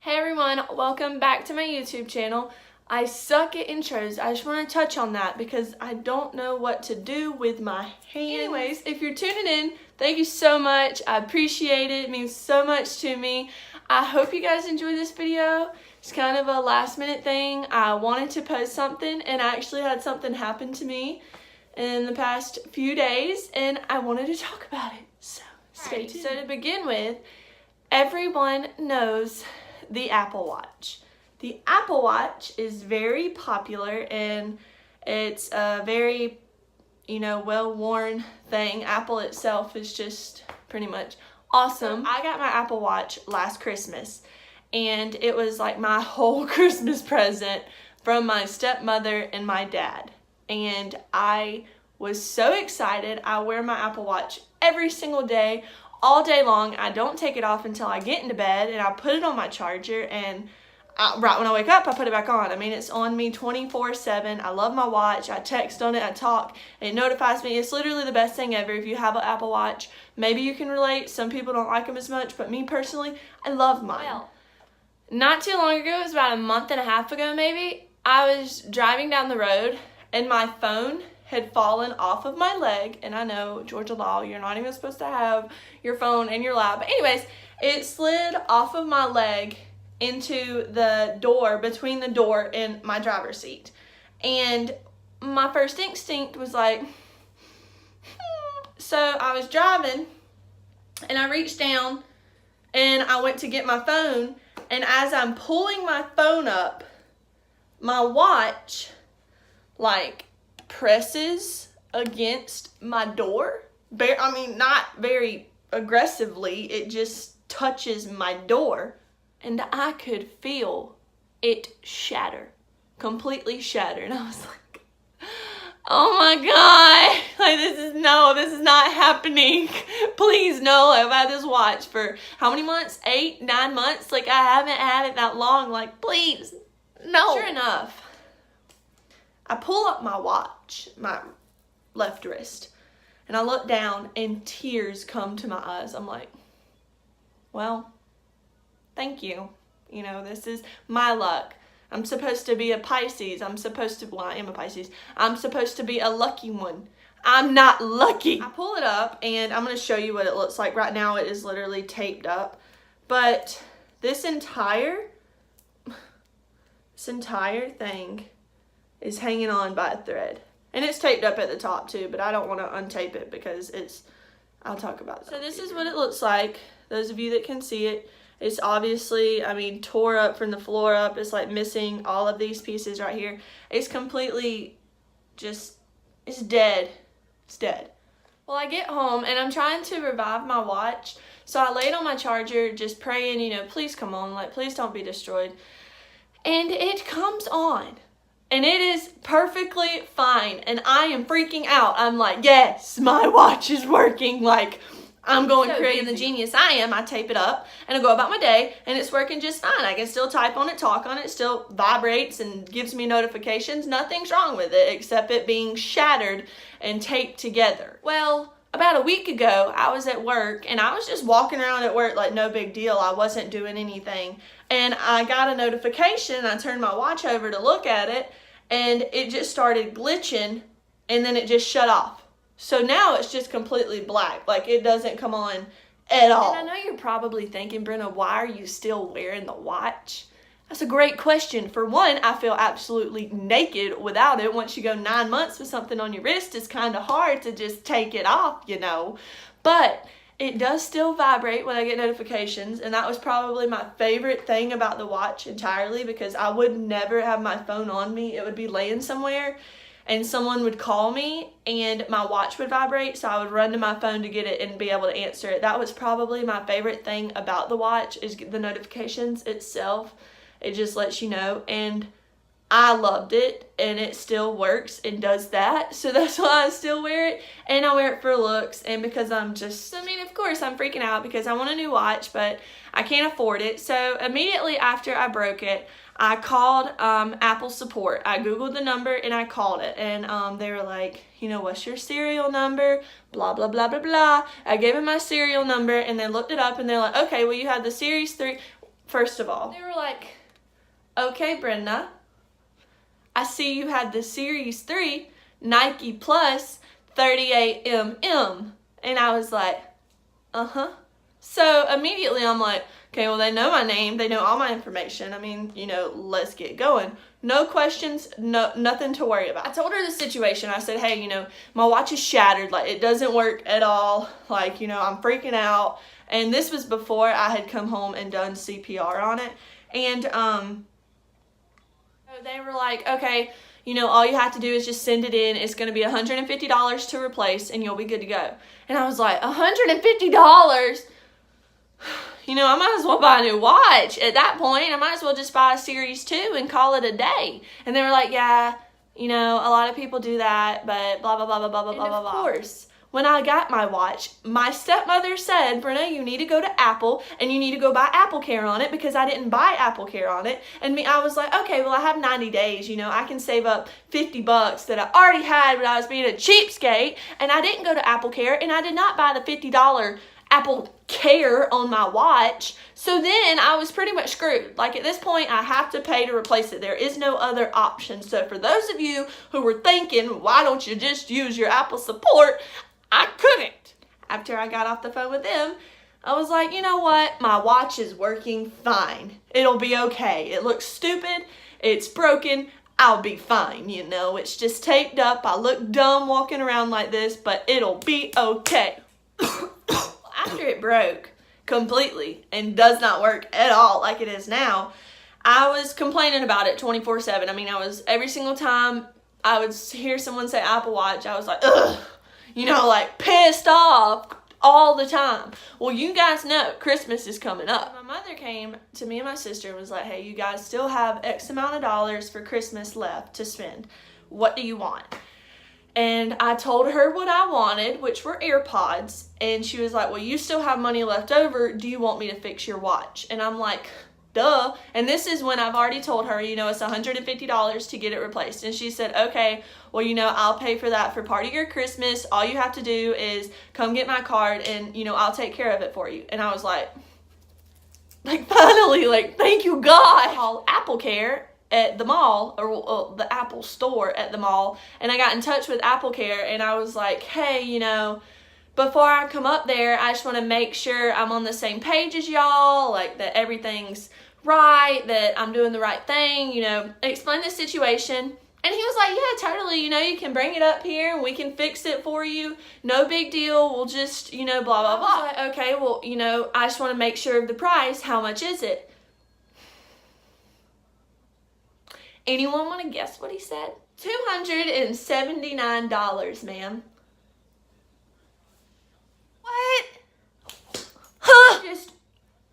Hey everyone, welcome back to my YouTube channel. I suck at intros. I just want to touch on that because I don't know what to do with my hands. Anyways, if you're tuning in, thank you so much. I appreciate it. It means so much to me. I hope you guys enjoyed this video. It's kind of a last minute thing. I wanted to post something and I actually had something happen to me in the past few days and I wanted to talk about it. So stay tuned. So to begin with, everyone knows the Apple Watch. The Apple Watch is very popular and it's a very, well-worn thing. Apple itself is just pretty much awesome. I got my Apple Watch last Christmas and it was like my whole Christmas present from my stepmother and my dad. And I was so excited. I wear my Apple Watch every single day, all day long. I don't take it off until I get into bed and I put it on my charger and right when I wake up I put it back on. I mean, it's on me 24/7. I love my watch. I text on it, I talk, and it notifies me. It's literally the best thing ever. If you have an Apple Watch, maybe you can relate. Some people don't like them as much, but me personally, I love mine. Well, not too long ago, it was about a month and a half ago maybe, I was driving down the road and my phone had fallen off of my leg. And I know, Georgia law, you're not even supposed to have your phone in your lap. But anyways, it slid off of my leg into the door, between the door and my driver's seat. And my first instinct was like, So I was driving and I reached down and I went to get my phone. And as I'm pulling my phone up, my watch, presses against my door. I mean, not very aggressively. It just touches my door. And I could feel it shatter. Completely shatter. And I was like, oh my God. This is not happening. Please, no. I've had this watch for how many months? 8, 9 months? I haven't had it that long. Please, no. Sure enough, I pull up my watch, my left wrist, and I look down and tears come to my eyes. I'm like, well, thank you. This is my luck. I'm supposed to be a Pisces. I am a Pisces. I'm supposed to be a lucky one. I'm not lucky. I pull it up and I'm going to show you what it looks like. Right now it is literally taped up. But this entire thing is hanging on by a thread. And it's taped up at the top too, but I don't want to untape it because I'll talk about it. So this is what it looks like. Those of you that can see it. It's obviously, tore up from the floor up. It's missing all of these pieces right here. It's completely it's dead. It's dead. Well, I get home and I'm trying to revive my watch. So I laid on my charger just praying, please come on, please don't be destroyed. And it comes on. And it is perfectly fine. And I am freaking out. I'm like, yes, my watch is working. I'm going crazy. And the genius I am, I tape it up and I go about my day and it's working just fine. I can still type on it, talk on it, still vibrates and gives me notifications. Nothing's wrong with it except it being shattered and taped together. Well, about a week ago, I was at work and I was just walking around at work like no big deal. I wasn't doing anything. And I got a notification. I turned my watch over to look at it and it just started glitching and then it just shut off. So now it's just completely black. It doesn't come on at all. And I know you're probably thinking, Brenna, why are you still wearing the watch? That's a great question. For one, I feel absolutely naked without it. Once you go 9 months with something on your wrist, it's kind of hard to just take it off, But it does still vibrate when I get notifications. And that was probably my favorite thing about the watch entirely because I would never have my phone on me. It would be laying somewhere and someone would call me and my watch would vibrate, so I would run to my phone to get it and be able to answer it. That was probably my favorite thing about the watch is the notifications itself. It just lets you know, and I loved it, and it still works and does that, so that's why I still wear it, and I wear it for looks, and because of course I'm freaking out because I want a new watch, but I can't afford it. So immediately after I broke it, I called Apple support. I Googled the number and I called it. And they were like, what's your serial number? Blah, blah, blah, blah, blah. I gave them my serial number and they looked it up and they're like, okay, well, you have the Series 3. first of all. They were like, okay, Brenda, I see you had the Series 3 Nike Plus 38mm. And I was like, uh-huh. So immediately I'm like, okay, well, they know my name. They know all my information. I mean, you know, let's get going. No questions, nothing to worry about. I told her the situation. I said, hey, you know, my watch is shattered. Like, it doesn't work at all. Like, you know, I'm freaking out. And this was before I had come home and done CPR on it. And they were like, okay, you know, all you have to do is just send it in. It's going to be $150 to replace, and you'll be good to go. And I was like, $150? You know, I might as well buy a new watch. At that point, I might as well just buy a Series 2 and call it a day. And they were like, yeah, you know, a lot of people do that, but blah, blah, blah, blah, blah, blah, blah, blah. Of course, when I got my watch, my stepmother said, Brenna, you need to go to Apple and you need to go buy Apple Care on it, because I didn't buy Apple Care on it. And I was like, okay, well, I have 90 days. You know, I can save up $50 that I already had when I was being a cheapskate. And I didn't go to Apple Care, and I did not buy the $50 Apple Care on my watch. So then I was pretty much screwed. Like, at this point, I have to pay to replace it. There is no other option. So for those of you who were thinking, why don't you just use your Apple support? I couldn't. After I got off the phone with them, I was like, you know what? My watch is working fine. It'll be okay. It looks stupid. It's broken. I'll be fine, you know. It's just taped up. I look dumb walking around like this, but it'll be okay. After it broke completely and does not work at all like it is now, I was complaining about it 24/7. I mean, I was, every single time I would hear someone say Apple Watch, I was like, ugh. You know, like pissed off all the time. Well, you guys know Christmas is coming up. My mother came to me and my sister and was like, hey, you guys still have X amount of dollars for Christmas left to spend. What do you want? And I told her what I wanted, which were AirPods. And she was like, well, you still have money left over. Do you want me to fix your watch? And I'm like, duh. And this is when I've already told her, you know, it's $150 to get it replaced. And she said, okay, well, you know, I'll pay for that for part of your Christmas. All you have to do is come get my card and, you know, I'll take care of it for you. And I was like finally, like, thank you, God. I called Apple Care at the mall, or the Apple store at the mall. And I got in touch with Apple Care and I was like, hey, you know, before I come up there, I just want to make sure I'm on the same page as y'all, like that everything's right, that I'm doing the right thing, you know, explain the situation. And he was like, yeah, totally, you know, you can bring it up here and we can fix it for you. No big deal. We'll just, you know, blah, blah, blah. I was like, okay, well, you know, I just want to make sure of the price. How much is it? Anyone want to guess what he said? $279, ma'am. What? Huh? Just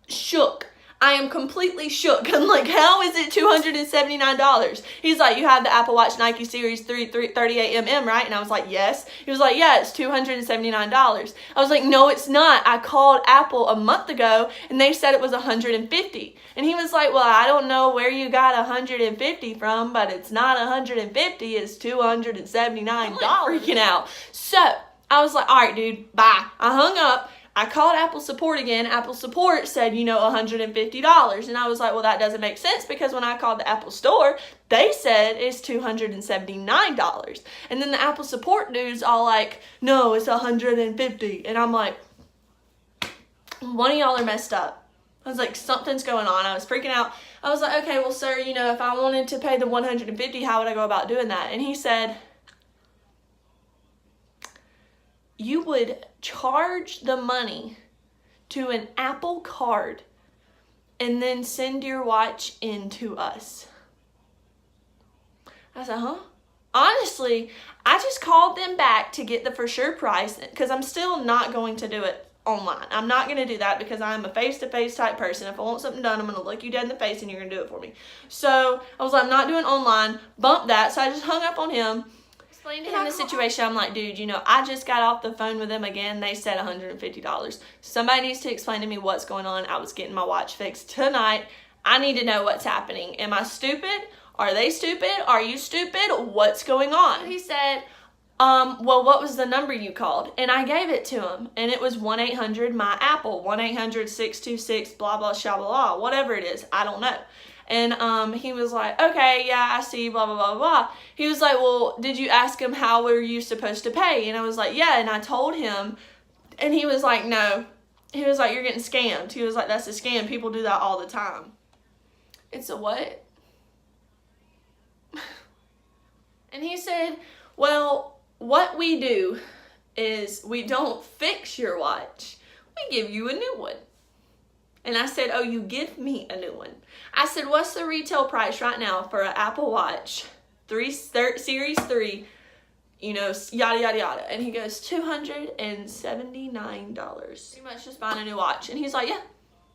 shook. I am completely shook. I'm like, how is it $279? He's like, you have the Apple Watch Nike Series 3 38mm, right? And I was like, yes. He was like, yeah, it's $279. I was like, no, it's not. I called Apple a month ago and they said it was $150. And he was like, well, I don't know where you got $150 from, but it's not $150. It's $279. I'm like, freaking out. So I was like, all right, dude, bye. I hung up. I called Apple support again. Apple support said, you know, $150. And I was like, well, that doesn't make sense, because when I called the Apple store, they said it's $279. And then the Apple support dude's all like, no, it's $150. And I'm like, one of y'all are messed up. I was like, something's going on. I was freaking out. I was like, okay, well, sir, you know, if I wanted to pay the $150, how would I go about doing that? And he said, you would charge the money to an Apple card and then send your watch in to us. I said, huh? Honestly, I just called them back to get the for sure price, because I'm still not going to do it online. I'm not going to do that, because I'm a face-to-face type person. If I want something done, I'm going to look you dead in the face and you're going to do it for me. So I was like, I'm not doing online. Bump that. So I just hung up on him. Explained to him the situation. I'm like, dude, you know, I just got off the phone with them again. They said $150. Somebody needs to explain to me what's going on. I was getting my watch fixed tonight. I need to know what's happening. Am I stupid? Are they stupid? Are you stupid? What's going on? He said, well, what was the number you called? And I gave it to him, and it was 1-800-MY-APPLE, 1-800-626 blah blah blah blah, whatever it is, I don't know. And he was like, okay, yeah, I see, blah blah blah blah. He was like, well, did you ask him how were you supposed to pay? And I was like, yeah. And I told him, and he was like, no. He was like, you're getting scammed. He was like, that's a scam. People do that all the time. It's a what? And he said, well, what we do is we don't fix your watch. We give you a new one. And I said, oh, you give me a new one. I said, what's the retail price right now for an Apple Watch Series 3, you know, yada, yada, yada. And he goes, $279. Pretty much just buying a new watch. And he's like, yeah.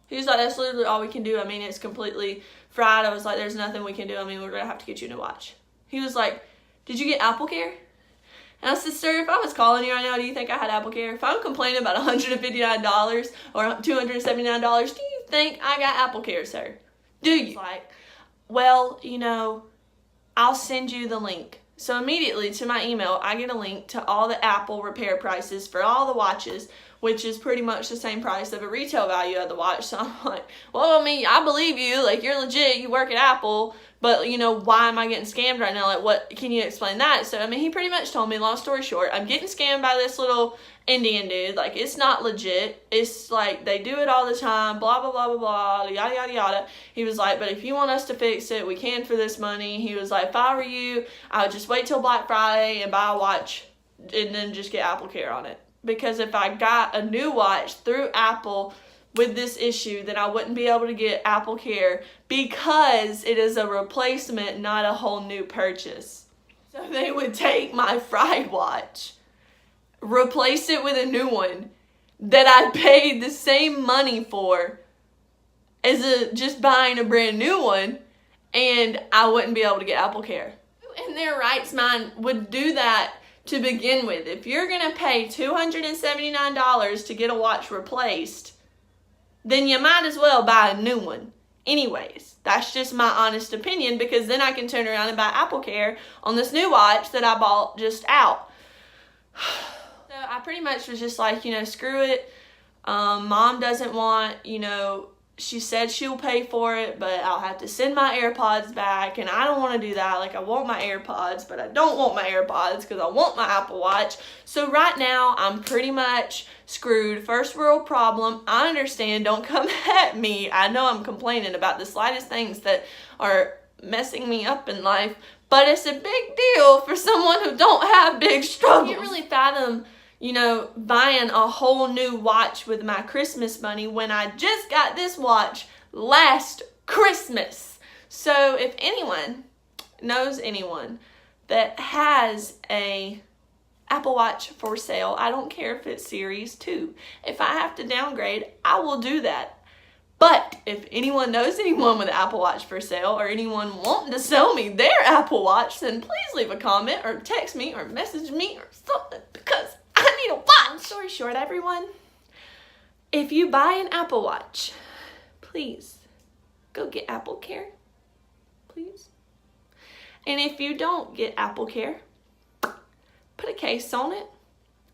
He was like, that's literally all we can do. I mean, it's completely fried. I was like, there's nothing we can do. I mean, we're going to have to get you a new watch. He was like, did you get Apple Care? And I said, sir, if I was calling you right now, do you think I had Apple Care? If I'm complaining about $159 or $279, do you think I got Apple Care, sir? Do you? He's like, well, you know, I'll send you the link. So immediately to my email, I get a link to all the Apple repair prices for all the watches, which is pretty much the same price of a retail value of the watch. So I'm like, well, I mean, I believe you. Like, you're legit. You work at Apple. But, you know, why am I getting scammed right now? Like, what, can you explain that? So, I mean, he pretty much told me, long story short, I'm getting scammed by this little Indian dude. Like, it's not legit. It's like, they do it all the time, blah, blah, blah, blah, blah, yada, yada, yada. He was like, but if you want us to fix it, we can for this money. He was like, if I were you, I would just wait till Black Friday and buy a watch and then just get Apple Care on it. Because if I got a new watch through Apple with this issue, then I wouldn't be able to get Apple Care because it is a replacement, not a whole new purchase. So they would take my fried watch, replace it with a new one that I paid the same money for as just buying a brand new one, and I wouldn't be able to get Apple Care. Who in their rights mind would do that to begin with? If you're going to pay $279 to get a watch replaced, then you might as well buy a new one. Anyways, that's just my honest opinion, because then I can turn around and buy Apple Care on this new watch that I bought just out. So I pretty much was just like, you know, screw it. Mom doesn't want, you know, she said she'll pay for it, but I'll have to send my AirPods back, and I don't want to do that. Like, I want my AirPods, but I don't want my AirPods because I want my Apple Watch. So right now, I'm pretty much screwed. First world problem. I understand. Don't come at me. I know I'm complaining about the slightest things that are messing me up in life, but it's a big deal for someone who don't have big struggles. I can't really fathom, you know, buying a whole new watch with my Christmas money when I just got this watch last Christmas. So if anyone knows anyone that has a Apple Watch for sale, I don't care if it's Series 2. If I have to downgrade, I will do that. But if anyone knows anyone with an Apple Watch for sale, or anyone wanting to sell me their Apple Watch, then please leave a comment or text me or message me or something, because I need a watch. Story short, everyone, if you buy an Apple Watch, please go get Apple Care, please. And if you don't get Apple Care, put a case on it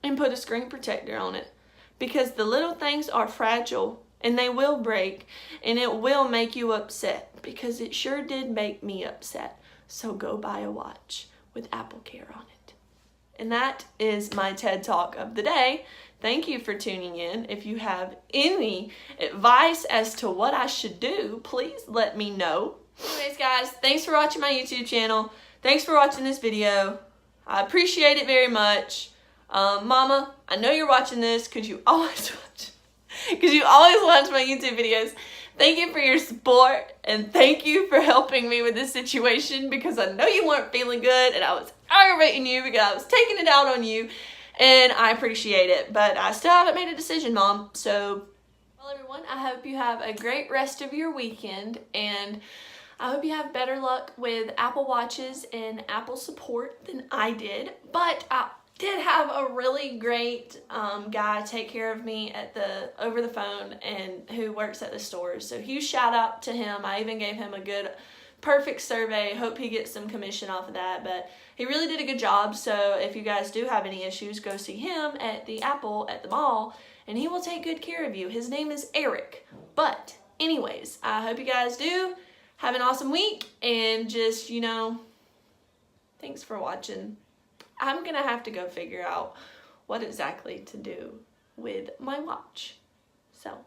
and put a screen protector on it, because the little things are fragile and they will break, and it will make you upset, because it sure did make me upset. So go buy a watch with Apple Care on it. And that is my TED Talk of the day. Thank you for tuning in. If you have any advice as to what I should do, please let me know. Anyways, guys, thanks for watching my YouTube channel. Thanks for watching this video. I appreciate it very much. Mama, I know you're watching this because you always watch my YouTube videos. Thank you for your support, and thank you for helping me with this situation, because I know you weren't feeling good and I was aggravating you because I was taking it out on you, and I appreciate it. But I still haven't made a decision, Mom. So, well, everyone, I hope you have a great rest of your weekend, and I hope you have better luck with Apple Watches and Apple support than I did. But I did have a really great guy take care of me at over the phone, and who works at the store. So huge shout out to him. I even gave him a good perfect survey. Hope he gets some commission off of that, but he really did a good job. So if you guys do have any issues, go see him at the Apple at the mall, and he will take good care of you. His name is Eric. But anyways, I hope you guys do have an awesome week, and just, you know, thanks for watching. I'm gonna have to go figure out what exactly to do with my watch. So